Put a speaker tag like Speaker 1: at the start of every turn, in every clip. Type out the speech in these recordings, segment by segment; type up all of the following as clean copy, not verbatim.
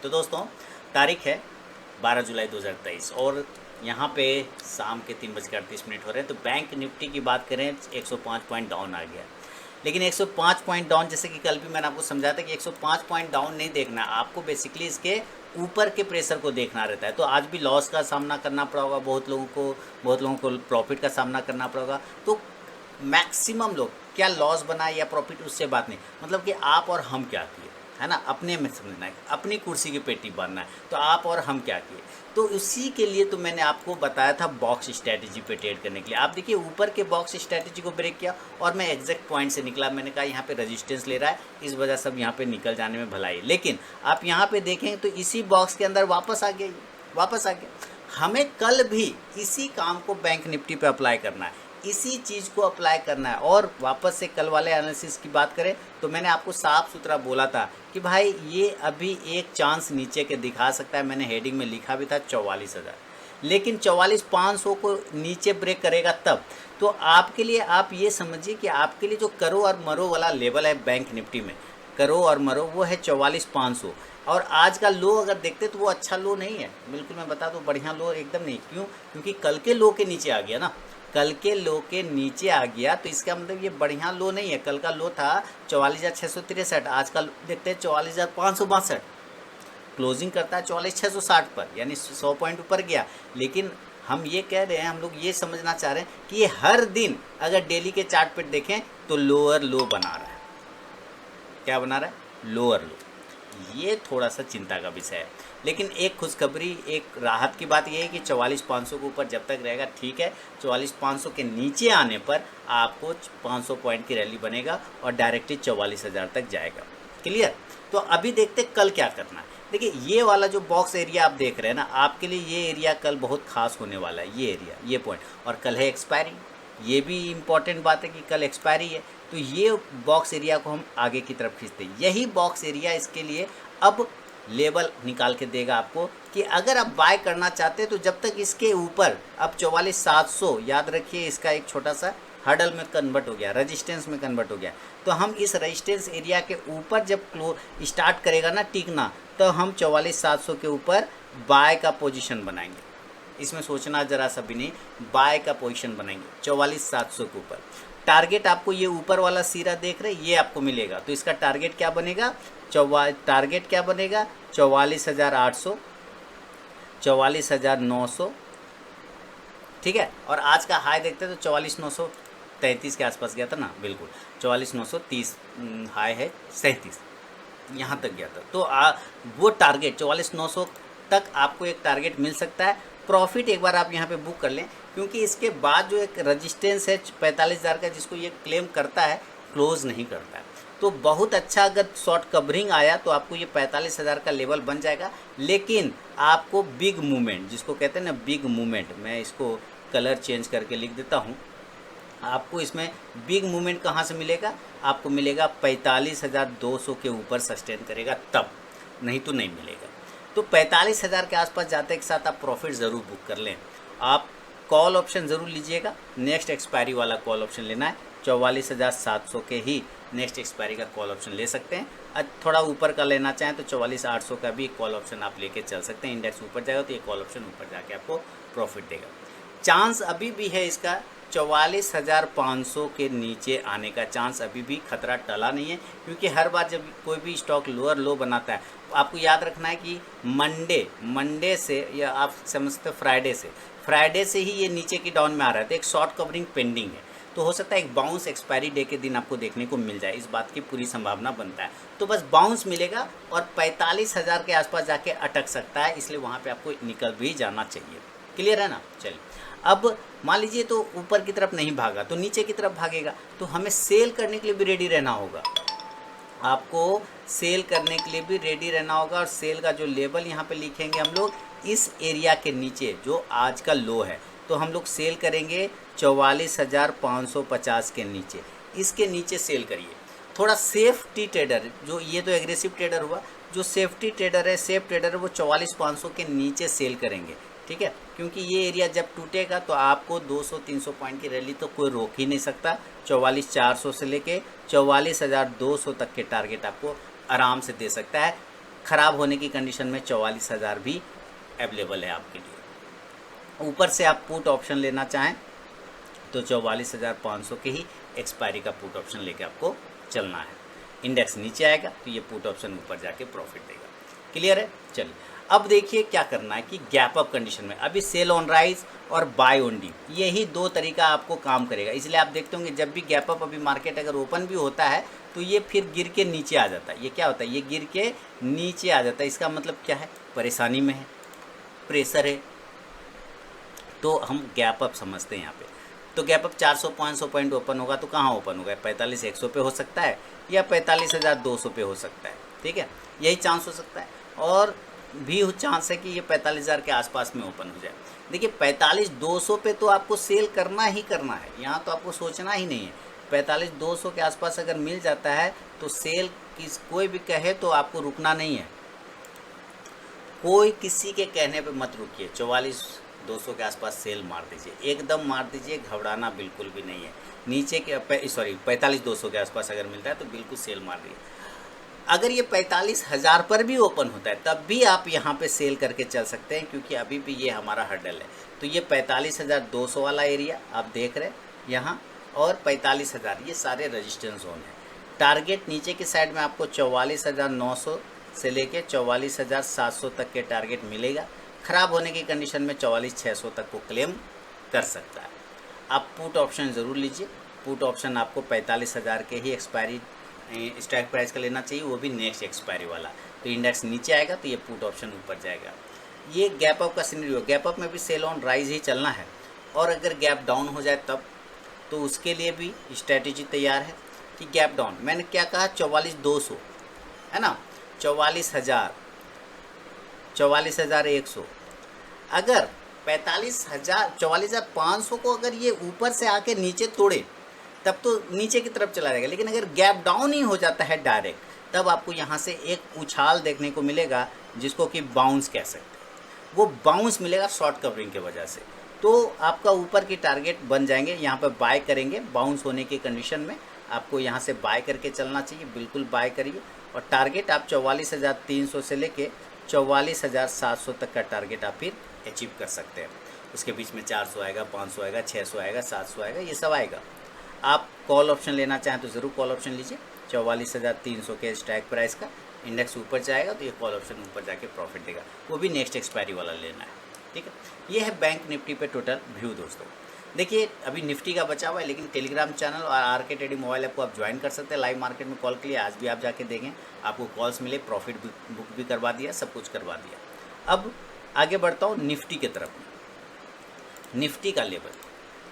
Speaker 1: तो दोस्तों तारीख है 12 जुलाई 2023 और यहाँ पे शाम के 3:38 हो रहे हैं। तो बैंक निफ्टी की बात करें 105 पॉइंट डाउन आ गया, लेकिन 105 पॉइंट डाउन जैसे कि कल भी मैंने आपको समझाया था कि 105 पॉइंट डाउन नहीं देखना, आपको बेसिकली इसके ऊपर के प्रेशर को देखना रहता है। तो आज भी लॉस का सामना करना पड़ा होगा बहुत लोगों को प्रॉफिट का सामना करना पड़ेगा। तो मैक्सिमम लोग क्या लॉस बनाए या प्रॉफिट उससे बात नहीं, मतलब कि आप और हम क्या किए, है ना, अपने में समझना है, अपनी कुर्सी की पेटी बांधना है। तो आप और हम क्या किए, तो उसी के लिए तो मैंने आपको बताया था बॉक्स स्ट्रैटेजी पे ट्रेड करने के लिए। आप देखिए ऊपर के बॉक्स स्ट्रैटेजी को ब्रेक किया और मैं एग्जैक्ट पॉइंट से निकला। मैंने कहा यहाँ पे रेजिस्टेंस ले रहा है, इस वजह से अब यहाँ पे निकल जाने में भलाई। लेकिन आप यहाँ पे देखें तो इसी बॉक्स के अंदर वापस आ गया। हमें कल भी इसी काम को बैंक निफ्टी पे अप्लाई करना है, इसी चीज़ को अप्लाई करना है। और वापस से कल वाले एनालिसिस की बात करें तो मैंने आपको साफ सुथरा बोला था कि भाई ये अभी एक चांस नीचे के दिखा सकता है। मैंने हेडिंग में लिखा भी था 44,000, लेकिन 44,500 को नीचे ब्रेक करेगा तब। तो आपके लिए आप ये समझिए कि आपके लिए जो करो और मरो वाला लेवल है बैंक निफ्टी में, करो और मरो, वो है 44,500। और आज का लो अगर देखते तो वो अच्छा लो नहीं है, बिल्कुल मैं बता दूं, बढ़िया लो एकदम नहीं। क्यों? क्योंकि कल के लो के नीचे आ गया ना, कल के लो के नीचे आ गया, तो इसका मतलब ये बढ़िया लो नहीं है। कल का लो था 44,663, आज का देखते हैं 44,562, क्लोजिंग करता है 44,660 पर, यानी 100 पॉइंट ऊपर गया। लेकिन हम ये कह रहे हैं, हम लोग ये समझना चाह रहे हैं कि ये हर दिन अगर डेली के चार्ट पर देखें तो लोअर लो बना रहा है। क्या बना रहा है? लोअर लो। ये थोड़ा सा चिंता का विषय है। लेकिन एक खुशखबरी, एक राहत की बात यह है कि 44,500 के ऊपर जब तक रहेगा ठीक है। 44,500 के नीचे आने पर आपको 500 पॉइंट की रैली बनेगा और डायरेक्टली 44,000 तक जाएगा। क्लियर? तो अभी देखते कल क्या करना है। देखिए ये वाला जो बॉक्स एरिया आप देख रहे हैं ना, आपके लिए ये एरिया कल बहुत खास होने वाला है। ये एरिया, ये पॉइंट, और कल है एक्सपायरी। ये भी इम्पॉर्टेंट बात है कि कल एक्सपायरी है। तो ये बॉक्स एरिया को हम आगे की तरफ खींचते हैं। यही बॉक्स एरिया इसके लिए अब लेवल निकाल के देगा आपको कि अगर आप बाय करना चाहते हैं तो जब तक इसके ऊपर अब 44,700, याद रखिए इसका एक छोटा सा हर्डल में कन्वर्ट हो गया, रेजिस्टेंस में कन्वर्ट हो गया। तो हम इस रेजिस्टेंस एरिया के ऊपर जब स्टार्ट करेगा ना टिकना, तो हम 44,700 के ऊपर बाय का पोजीशन बनाएंगे। इसमें सोचना जरा सा भी नहीं, बाय का पोजीशन बनाएंगे 44,700 के ऊपर। टारगेट आपको ये ऊपर वाला सिरा देख रहे हैं, ये आपको मिलेगा। तो इसका टारगेट क्या बनेगा? 44,800, 44,900, ठीक है। और आज का हाई देखते हैं तो 44,933 के आसपास गया था ना, बिल्कुल 44,930 हाई है, 37 यहाँ तक गया था। तो वो टारगेट 44,900 तक आपको एक टारगेट मिल सकता है। प्रॉफिट एक बार आप यहाँ पे बुक कर लें, क्योंकि इसके बाद जो एक रजिस्टेंस है 45,000 का, जिसको ये क्लेम करता है, क्लोज नहीं करता है। तो बहुत अच्छा अगर शॉर्ट कवरिंग आया तो आपको ये 45,000 का लेवल बन जाएगा। लेकिन आपको बिग मूवमेंट, जिसको कहते हैं ना बिग मूवमेंट, मैं इसको कलर चेंज करके लिख देता हूँ। आपको इसमें बिग मूवमेंट कहाँ से मिलेगा? आपको मिलेगा 45,200 के ऊपर सस्टेन करेगा तब, नहीं तो नहीं मिलेगा। तो 45,000 के आसपास जाते के साथ आप प्रॉफिट ज़रूर बुक कर लें। आप कॉल ऑप्शन ज़रूर लीजिएगा, नेक्स्ट एक्सपायरी वाला कॉल ऑप्शन लेना है। 44,700 के ही नेक्स्ट एक्सपायरी का कॉल ऑप्शन ले सकते हैं। थोड़ा ऊपर का लेना चाहें तो 44,800 का भी कॉल ऑप्शन आप लेके चल सकते हैं। इंडेक्स ऊपर जाएगा तो ये कॉल ऑप्शन ऊपर जाके आपको प्रॉफिट देगा। चांस अभी भी है इसका 44,500 के नीचे आने का चांस, अभी भी खतरा टला नहीं है। क्योंकि हर बार जब कोई भी स्टॉक लोअर लो बनाता है, आपको याद रखना है कि मंडे से, या आप समझते फ्राइडे से ही ये नीचे की डाउन में आ रहा है। तो एक शॉर्ट कवरिंग पेंडिंग है, तो हो सकता है एक बाउंस एक्सपायरी डे के दिन आपको देखने को मिल जाए। इस बात की पूरी संभावना बनता है। तो बस बाउंस मिलेगा और 45,000 के आसपास जाके अटक सकता है, इसलिए वहाँ पे आपको निकल भी जाना चाहिए। क्लियर है ना? चलिए, अब मान लीजिए तो ऊपर की तरफ नहीं भागा तो नीचे की तरफ भागेगा, तो हमें सेल करने के लिए भी रेडी रहना होगा। आपको सेल करने के लिए भी रेडी रहना होगा। और सेल का जो लेवल यहाँ पे लिखेंगे हम लोग, इस एरिया के नीचे जो आज का लो है, तो हम लोग सेल करेंगे 44,550 के नीचे। इसके नीचे सेल करिए। थोड़ा सेफ्टी ट्रेडर, जो ये तो एग्रेसिव ट्रेडर हुआ, जो सेफ्टी ट्रेडर है, सेफ ट्रेडर है, वो 44,500 के नीचे सेल करेंगे, ठीक है। क्योंकि ये एरिया जब टूटेगा तो आपको 200-300 पॉइंट की रैली तो कोई रोक ही नहीं सकता। 44,400 से लेके 44,200 तक के टारगेट आपको आराम से दे सकता है। ख़राब होने की कंडीशन में 44,000 भी अवेलेबल है आपके लिए। ऊपर से आप पुट ऑप्शन लेना चाहें तो 44,500 के ही एक्सपायरी का पुट ऑप्शन लेके आपको चलना है। इंडेक्स नीचे आएगा तो ये पुट ऑप्शन ऊपर जाके प्रॉफिट देगा। क्लियर है? चलिए अब देखिए क्या करना है कि गैप अप कंडीशन में अभी सेल ऑन राइज और बाय ऑन डीप, यही दो तरीका आपको काम करेगा। इसलिए आप देखते होंगे जब भी गैप अप अभी मार्केट अगर ओपन भी होता है तो ये फिर गिर के नीचे आ जाता है। ये क्या होता है? ये गिर के नीचे आ जाता है। इसका मतलब क्या है? परेशानी में है, प्रेशर है। तो हम गैप अप समझते हैं यहाँ पे। तो गैप अप 400-500 पॉइंट ओपन होगा तो कहाँ ओपन होगा? 45,100 पे हो सकता है या 45,200 पे हो सकता है। ठीक है, यही चांस हो सकता है। और भी चांस है कि ये 45,000 के आसपास में ओपन हो जाए। देखिए 45,200 पे तो आपको सेल करना ही करना है, यहाँ तो आपको सोचना ही नहीं है। 45,200 के आसपास अगर मिल जाता है तो सेल कोई भी कहे तो आपको रुकना नहीं है। कोई किसी के कहने पे मत रुकिए। 44,200 के आसपास सेल मार दीजिए, एकदम मार दीजिए, घबराना बिल्कुल भी नहीं है। नीचे के 45,200 के आसपास अगर मिलता है तो बिल्कुल सेल मार दीजिए। अगर ये 45,000 पर भी ओपन होता है तब भी आप यहाँ पे सेल करके चल सकते हैं, क्योंकि अभी भी ये हमारा हर्डल है। तो ये 45,200 वाला एरिया आप देख रहे हैं यहाँ, और 45,000 ये सारे रेजिस्टेंस जोन है। टारगेट नीचे की साइड में आपको 44,900 से लेके 44,700 तक के टारगेट मिलेगा। ख़राब होने की कंडीशन में 44,600 तक को क्लेम कर सकता है। आप पुट ऑप्शन ज़रूर लीजिए। पुट ऑप्शन आपको 45,000 के ही एक्सपायरी स्ट्राइक प्राइस का लेना चाहिए, वो भी नेक्स्ट एक्सपायरी वाला। तो इंडेक्स नीचे आएगा तो ये पुट ऑप्शन ऊपर जाएगा। ये गैप अप का सिनेरियो, गैप अप में भी सेल ऑन राइज ही चलना है। और अगर गैप डाउन हो जाए तब, तो उसके लिए भी स्ट्रैटेजी तैयार है कि गैप डाउन, मैंने क्या कहा, 44,200 है ना, 44,000, 44,100। अगर 45,000, 44,500 को अगर ये ऊपर से आके नीचे तोड़े तब तो नीचे की तरफ चला जाएगा। लेकिन अगर गैप डाउन ही हो जाता है डायरेक्ट, तब आपको यहाँ से एक उछाल देखने को मिलेगा जिसको कि बाउंस कह सकते हैं। वो बाउंस मिलेगा शॉर्ट कवरिंग की वजह से। तो आपका ऊपर की टारगेट बन जाएंगे, यहाँ पर बाय करेंगे। बाउंस होने की कंडीशन में आपको यहाँ से बाय करके चलना चाहिए, बिल्कुल बाय करिए। और टारगेट आप 44,300 से लेके 44,700 तक का टारगेट आप फिर अचीव कर सकते हैं। उसके बीच में 400 आएगा, 500 आएगा, 600 आएगा, 700 आएगा, ये सब आएगा। आप कॉल ऑप्शन लेना चाहें तो ज़रूर कॉल ऑप्शन लीजिए। 44,300 के स्ट्राइक प्राइस का इंडेक्स ऊपर जाएगा तो ये कॉल ऑप्शन ऊपर जाके प्रॉफिट देगा, वो भी नेक्स्ट एक्सपायरी वाला लेना है। ठीक है, ये है बैंक निफ्टी पे टोटल व्यू दोस्तों। देखिए अभी निफ्टी का बचा हुआ है, लेकिन टेलीग्राम चैनल और आरके ट्रेडिंग मोबाइल ऐप को आप ज्वाइन कर सकते हैं। लाइव मार्केट में कॉल के लिए आज भी आप जाके देखें, आपको कॉल्स मिले, प्रॉफिट बुक भी करवा दिया, सब कुछ करवा दिया। अब आगे बढ़ता हूँ निफ्टी की तरफ। निफ्टी का लेवल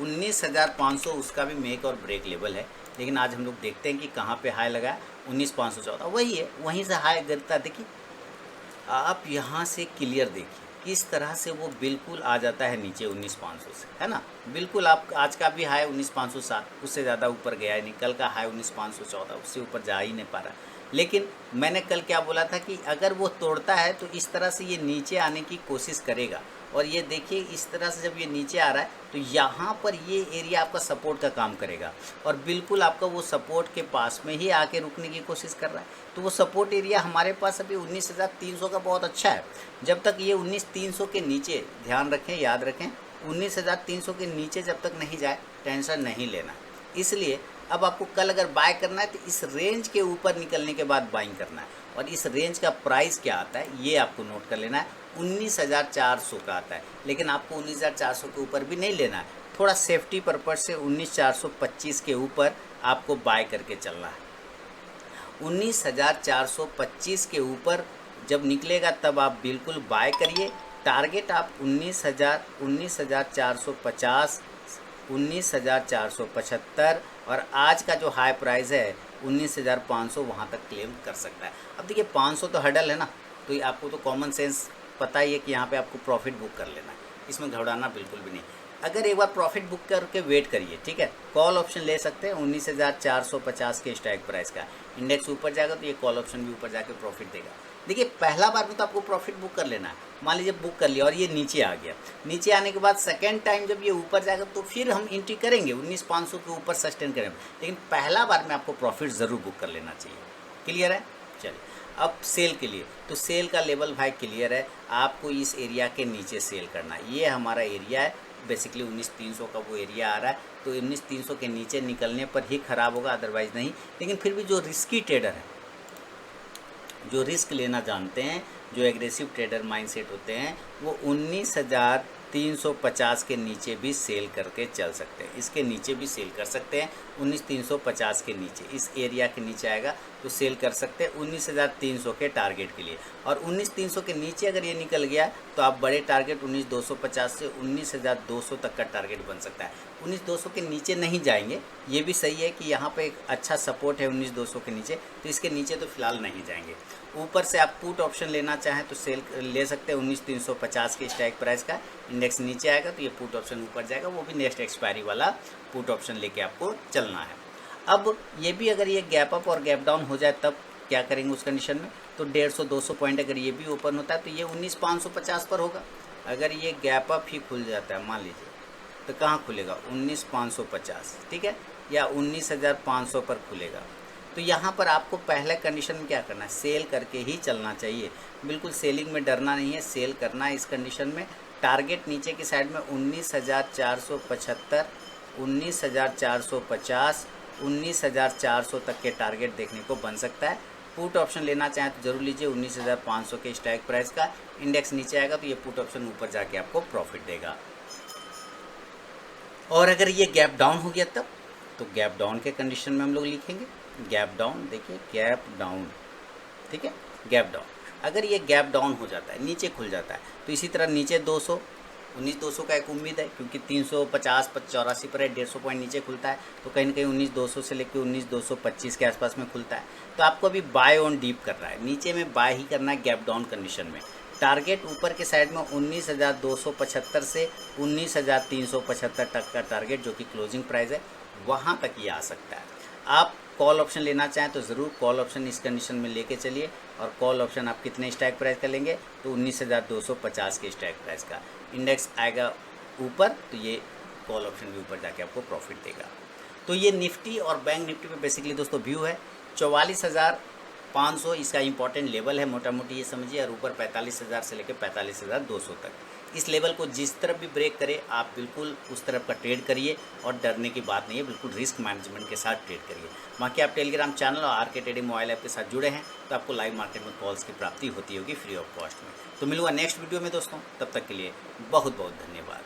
Speaker 1: 19,500, उसका भी मेक और ब्रेक लेवल है। लेकिन आज हम लोग देखते हैं कि कहाँ पे हाई लगा है, 19,514 वही है, वहीं से हाई गिरता। देखिए आप यहाँ से क्लियर देखिए किस तरह से वो बिल्कुल आ जाता है नीचे 19,500 से, है ना। बिल्कुल आप आज का भी हाई 19,507, उससे ज़्यादा ऊपर गया है नहीं। कल का हाई 19,514, उससे ऊपर जा ही नहीं पा रहा। लेकिन मैंने कल क्या बोला था कि अगर वो तोड़ता है तो इस तरह से ये नीचे आने की कोशिश करेगा। और ये देखिए इस तरह से जब ये नीचे आ रहा है तो यहाँ पर ये एरिया आपका सपोर्ट का काम करेगा, और बिल्कुल आपका वो सपोर्ट के पास में ही आके रुकने की कोशिश कर रहा है। तो वो सपोर्ट एरिया हमारे पास अभी 19,300 का बहुत अच्छा है। जब तक ये 19,300 के नीचे, ध्यान रखें, याद रखें, 19,300 के नीचे जब तक नहीं जाए टेंशन नहीं लेना। इसलिए अब आपको कल अगर बाय करना है तो इस रेंज के ऊपर निकलने के बाद बाइंग करना है। और इस रेंज का प्राइस क्या आता है ये आपको नोट कर लेना है, 19,400 का आता है। लेकिन आपको 19,400 के ऊपर भी नहीं लेना है, थोड़ा सेफ्टी पर्पज से 19,425 के ऊपर आपको बाय करके चलना है। 19,425 के ऊपर जब निकलेगा तब आप बिल्कुल बाय करिए। टारगेट आप 19,450, 19,475 और आज का जो हाई प्राइस है 19,500, वहाँ तक क्लेम कर सकता है। अब देखिए 500 तो हर्डल है ना, तो ये आपको तो कॉमन सेंस पता ही है कि यहाँ पे आपको प्रॉफिट बुक कर लेना है, इसमें घबराना बिल्कुल भी नहीं। अगर एक बार प्रॉफिट बुक करके वेट करिए, ठीक है, कॉल ऑप्शन ले सकते हैं 19,450 के स्ट्राइक प्राइस का। इंडेक्स ऊपर जाएगा तो ये कॉल ऑप्शन भी ऊपर जाके प्रॉफिट देगा। देखिए पहला बार में तो आपको प्रॉफिट बुक कर लेना है। मान लीजिए बुक कर लिया और ये नीचे आ गया, नीचे आने के बाद सेकेंड टाइम जब ये ऊपर जाएगा तो फिर हम एंट्री करेंगे, 19,500 के ऊपर सस्टेन करेंगे। लेकिन पहला बार में आपको प्रॉफिट ज़रूर बुक कर लेना चाहिए। क्लियर है? चलिए अब सेल के लिए, तो सेल का लेवल भाई क्लियर है, आपको इस एरिया के नीचे सेल करना है। ये हमारा एरिया है, बेसिकली 19,300 का वो एरिया आ रहा है, तो 19,300 के नीचे निकलने पर ही ख़राब होगा, अदरवाइज़ नहीं। लेकिन फिर भी जो रिस्की ट्रेडर है, जो रिस्क लेना जानते हैं, जो एग्रेसिव ट्रेडर माइंडसेट होते हैं, वो 19,350 के नीचे भी सेल करके चल सकते हैं, इसके नीचे भी सेल कर सकते हैं। 19,350 के नीचे, इस एरिया के नीचे आएगा तो सेल कर सकते हैं 19,300 के टारगेट के लिए। और 19,300 के नीचे अगर ये निकल गया तो आप बड़े टारगेट 19,250 से 19,200 तक का टारगेट बन सकता है। 19,200 के नीचे नहीं जाएंगे, ये भी सही है कि यहाँ पे एक अच्छा सपोर्ट है 19,200 के नीचे, तो इसके नीचे तो फिलहाल नहीं जाएंगे। ऊपर से आप पुट ऑप्शन लेना चाहें तो सेल ले सकते हैं 19,350 के स्ट्राइक प्राइस का। इंडेक्स नीचे आएगा तो ये पुट ऑप्शन ऊपर जाएगा, वो भी नेक्स्ट एक्सपायरी वाला पुट ऑप्शन लेके आपको चलना है। अब ये भी अगर ये गैप अप और गैप डाउन हो जाए तब क्या करेंगे उस कंडीशन में, तो 150-200 पॉइंट अगर ये भी ओपन होता है तो ये 19,550 पर होगा। अगर ये गैप अप ही खुल जाता है मान लीजिए, तो कहाँ खुलेगा 19,550, ठीक है, या 19,500 पर खुलेगा। तो यहाँ पर आपको पहले कंडीशन में क्या करना है, सेल करके ही चलना चाहिए। बिल्कुल सेलिंग में डरना नहीं है, सेल करना है इस कंडीशन में। टारगेट नीचे की साइड में 19,475, 19,450, 19,400 तक के टारगेट देखने को बन सकता है। पुट ऑप्शन लेना चाहें तो जरूर लीजिए 19,500 के स्ट्राइक प्राइस का। इंडेक्स नीचे आएगा तो ये पुट ऑप्शन ऊपर जाके आपको प्रॉफिट देगा। और अगर ये गैप डाउन हो गया तब, तो गैप डाउन के कंडीशन में हम लोग लिखेंगे गैप डाउन, देखिए गैप डाउन, ठीक है, गैप डाउन। अगर ये गैप डाउन हो जाता है, नीचे खुल जाता है, तो इसी तरह नीचे 200, 19,200 का एक उम्मीद है, क्योंकि 350 84 पर है, 150 पॉइंट नीचे खुलता है, तो कहीं ना कहीं 19,200 से लेकर 19,225 के आसपास में खुलता है। तो आपको अभी बाय ऑन डीप कर रहा है, नीचे में बाय ही करना है गैप डाउन कंडीशन में। टारगेट ऊपर के साइड में 19,275 से 19,375 तक का टारगेट, जो कि क्लोजिंग प्राइस है, वहाँ तक ये आ सकता है। आप कॉल ऑप्शन लेना चाहें तो ज़रूर कॉल ऑप्शन इस कंडीशन में लेके चलिए। और कॉल ऑप्शन आप कितने स्ट्राइक प्राइस का लेंगे, तो 19,250 के स्ट्राइक प्राइस का। इंडेक्स आएगा ऊपर तो ये कॉल ऑप्शन भी ऊपर जाके आपको प्रॉफिट देगा। तो ये निफ्टी और बैंक निफ्टी पे बेसिकली दोस्तों व्यू है। 44,500 इसका इंपॉर्टेंट लेवल है, मोटा मोटी ये समझिए, और ऊपर 45,000 से लेकर 45,200 तक। इस लेवल को जिस तरफ भी ब्रेक करे आप बिल्कुल उस तरफ का ट्रेड करिए, और डरने की बात नहीं है, बिल्कुल रिस्क मैनेजमेंट के साथ ट्रेड करिए। बाकी आप टेलीग्राम चैनल और आर के ट्रेडिंग मोबाइल ऐप के साथ जुड़े हैं तो आपको लाइव मार्केट में कॉल्स की प्राप्ति होती होगी फ्री ऑफ कॉस्ट में। तो मिलूंगा नेक्स्ट वीडियो में दोस्तों, तब तक के लिए बहुत बहुत धन्यवाद।